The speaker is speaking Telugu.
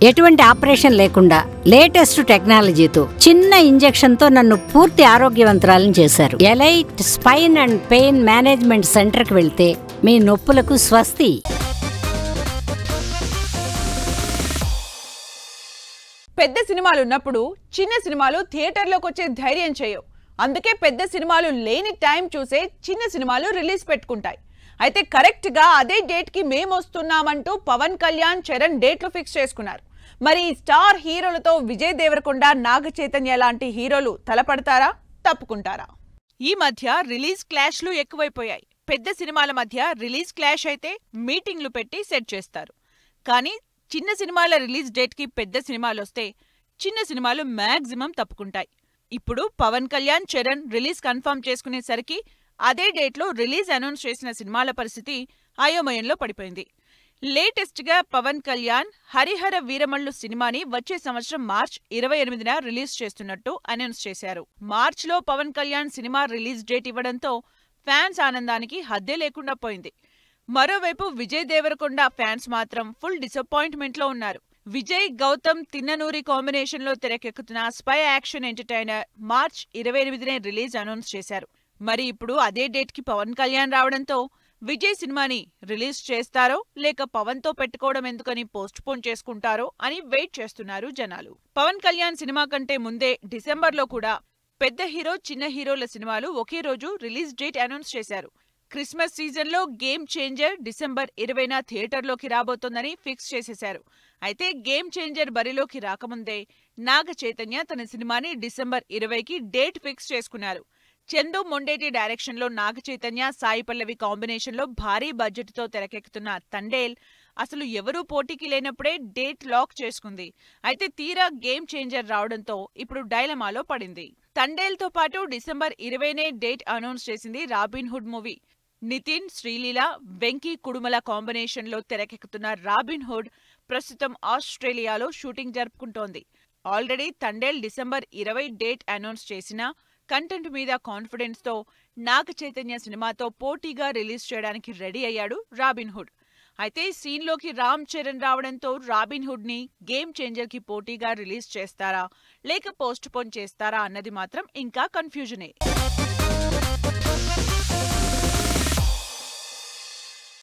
ఎటువంటి ఆపరేషన్ లేకుండా లేటెస్ట్ టెక్నాలజీతో చిన్న ఇంజెక్షన్ తో నన్ను పూర్తి ఆరోగ్యవంతురాలను చేశారు. Elite spine and pain management centre కి వెళ్తే మీ నొప్పులకు స్వస్తి. పెద్ద సినిమాలు ఉన్నప్పుడు చిన్న సినిమాలు థియేటర్లోకి వచ్చే ధైర్యం చేయవు. అందుకే పెద్ద సినిమాలు లేని టైం చూసే చిన్న సినిమాలు రిలీజ్ పెట్టుకుంటాయి. అయితే కరెక్ట్గా అదే డేట్కి మేము వస్తున్నామంటూ పవన్ కళ్యాణ్, చరణ్ డేట్లు ఫిక్స్ చేసుకున్నారు. మరి స్టార్ హీరోలతో విజయ్ దేవరకొండ, నాగ చైతన్య లాంటి హీరోలు తలపడతారా, తప్పుకుంటారా? ఈ మధ్య రిలీజ్ క్లాష్లు ఎక్కువైపోయాయి. పెద్ద సినిమాల మధ్య రిలీజ్ క్లాష్ అయితే మీటింగ్లు పెట్టి సెట్ చేస్తారు. కానీ చిన్న సినిమాల రిలీజ్ డేట్కి పెద్ద సినిమాలొస్తే చిన్న సినిమాలు మ్యాక్సిమం తప్పుకుంటాయి. ఇప్పుడు పవన్ కళ్యాణ్, చరణ్ రిలీజ్ కన్ఫర్మ్ చేసుకునేసరికి అదే డేట్లో రిలీజ్ అనౌన్స్ చేసిన సినిమాల పరిస్థితి అయోమయంలో పడిపోయింది. లేటెస్ట్గా పవన్ కళ్యాణ్ హరిహర వీరమల్లు సినిమాని వచ్చే సంవత్సరం మార్చ్ 28న రిలీజ్ చేస్తున్నట్టు అనౌన్స్ చేశారు. మార్చ్లో పవన్ కళ్యాణ్ సినిమా రిలీజ్ డేట్ ఇవ్వడంతో ఫ్యాన్స్ ఆనందానికి హద్దే లేకుండా పోయింది. మరోవైపు విజయ్ దేవరకొండ ఫ్యాన్స్ మాత్రం ఫుల్ డిసప్పాయింట్మెంట్లో ఉన్నారు. విజయ్, గౌతమ్ తిన్ననూరి కాంబినేషన్లో తెరకెక్కుతున్న స్పై యాక్షన్ ఎంటర్టైనర్ మార్చ్ 28నే రిలీజ్ అనౌన్స్ చేశారు. మరి ఇప్పుడు అదే డేట్కి పవన్ కళ్యాణ్ రావడంతో విజయ్ సినిమాని రిలీజ్ చేస్తారో లేక పవన్తో పెట్టుకోవడం ఎందుకని పోస్ట్ పోన్ చేసుకుంటారో అని వెయిట్ చేస్తున్నారు జనాలు. పవన్ కళ్యాణ్ సినిమా కంటే ముందే డిసెంబర్లో కూడా పెద్ద హీరో, చిన్న హీరోల సినిమాలు ఒకే రోజు రిలీజ్ డేట్ అనౌన్స్ చేశారు. క్రిస్మస్ సీజన్లో గేమ్ చేంజర్ డిసెంబర్ 20న థియేటర్లోకి రాబోతోందని ఫిక్స్ చేసేశారు. అయితే గేమ్ చేంజర్ బరిలోకి రాకముందే నాగ చైతన్య తన సినిమాని డిసెంబర్ 20కి డేట్ ఫిక్స్ చేసుకున్నారు. చందు మొండేటి డైరెక్షన్లో నాగ చైతన్య, సాయి పల్లవి కాంబినేషన్లో భారీ బడ్జెట్తో తెరకెక్కుతున్న తండేల్ అసలు ఎవరూ పోటీకి లేనప్పుడే డేట్ లాక్ చేసుకుంది. అయితే తీరా గేమ్ చేంజర్ రావడంతో ఇప్పుడు డైలమాలో పడింది. తండేల్తో పాటు డిసెంబర్ 20నే డేట్ అనౌన్స్ చేసింది రాబిన్హుడ్ మూవీ. నితిన్, శ్రీలీల, వెంకీ కుడుమల కాంబినేషన్లో తెరకెక్కుతున్న రాబిన్హుడ్ ప్రస్తుతం ఆస్ట్రేలియాలో షూటింగ్ జరుపుకుంటోంది. Already Thandel December 20 date announce చేసినా కంటెంట్ మీద కాన్ఫిడెన్స్తో నాగ చైతన్య సినిమాతో పోటీగా రిలీజ్ చేయడానికి రెడీ అయ్యాడు రాబిన్హుడ్. అయితే సీన్లోకి రామ్ చరణ్ రావడంతో రాబిన్హుడ్ని గేమ్ చేంజర్కి పోటీగా రిలీజ్ చేస్తారా లేక పోస్ట్ పోన్ చేస్తారా అన్నది మాత్రం ఇంకా కన్ఫ్యూజనే.